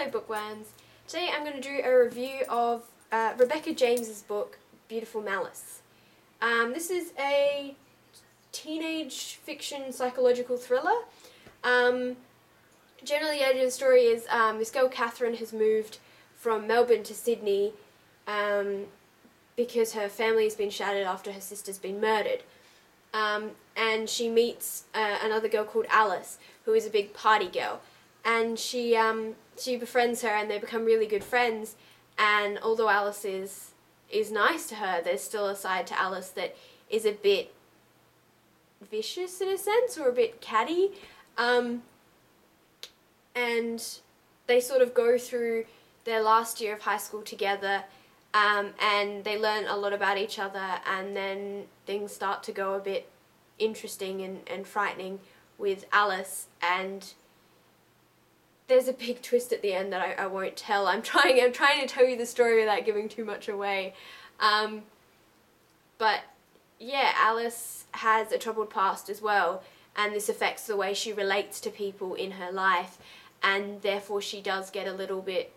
Hello bookworms. Today I'm going to do a review of Rebecca James's book, Beautiful Malice. This is a teenage fiction psychological thriller. Generally the idea of the story is this girl Catherine has moved from Melbourne to Sydney because her family has been shattered after her sister's been murdered. And she meets another girl called Alice, who is a big party girl. And she befriends her and they become really good friends, and although Alice is nice to her, there's still a side to Alice that is a bit vicious in a sense, or a bit catty. And they sort of go through their last year of high school together, and they learn a lot about each other, and then things start to go a bit interesting and frightening with Alice, and there's a big twist at the end that I won't tell. I'm trying to tell you the story without giving too much away. But yeah, Alice has a troubled past as well, and this affects the way she relates to people in her life, and therefore she does get a little bit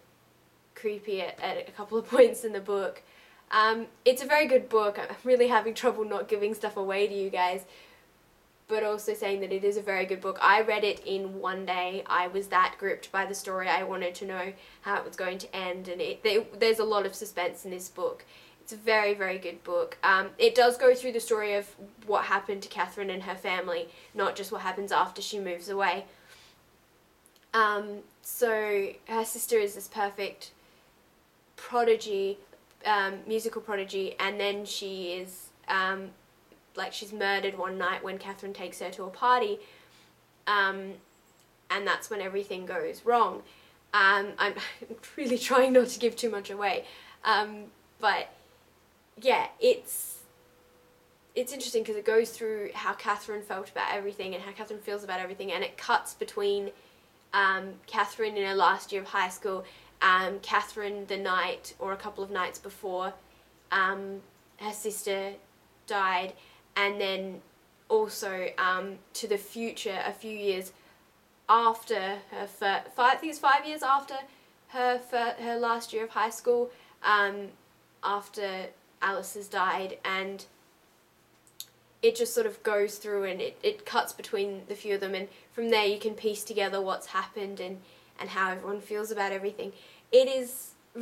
creepy at a couple of points in the book. It's a very good book. I'm really having trouble not giving stuff away to you guys, but also saying that it is a very good book. I read it in one day. I was that gripped by the story. I wanted to know how it was going to end, and there's a lot of suspense in this book. It's a very, very good book. It does go through the story of what happened to Catherine and her family, not just what happens after she moves away. So her sister is this perfect prodigy, musical prodigy, and then she is she's murdered one night when Catherine takes her to a party, and that's when everything goes wrong. I'm really trying not to give too much away, but yeah, it's interesting because it goes through how Catherine felt about everything and how Catherine feels about everything, and it cuts between Catherine in her last year of high school, Catherine the night or a couple of nights before her sister died, and then also to the future a few years after her I think it's 5 years after her last year of high school, after Alice has died, and it just sort of goes through and it cuts between the few of them, and from there you can piece together what's happened and how everyone feels about everything. It is a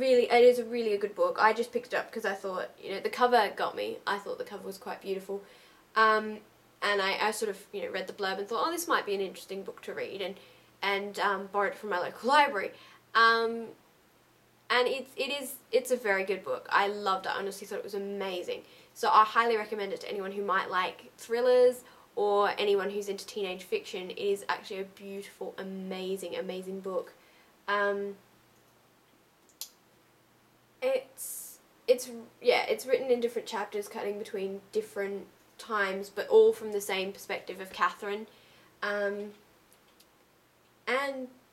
really good book. I just picked it up because I thought, the cover got me. I thought the cover was quite beautiful. And I sort of, read the blurb and thought, oh, this might be an interesting book to read, and borrowed it from my local library. And it's a very good book. I loved it. I honestly thought it was amazing. So I highly recommend it to anyone who might like thrillers or anyone who's into teenage fiction. It is actually a beautiful, amazing, amazing book. It's written in different chapters, cutting between different times, but all from the same perspective of Catherine. And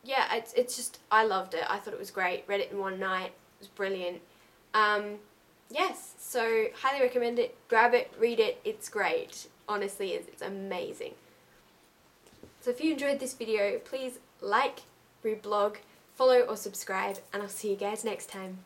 yeah, it's just, I loved it. I thought it was great. Read it in one night. It was brilliant. Yes, so highly recommend it. Grab it, read it. It's great. Honestly, it's amazing. So if you enjoyed this video, please like, reblog, follow or subscribe, and I'll see you guys next time.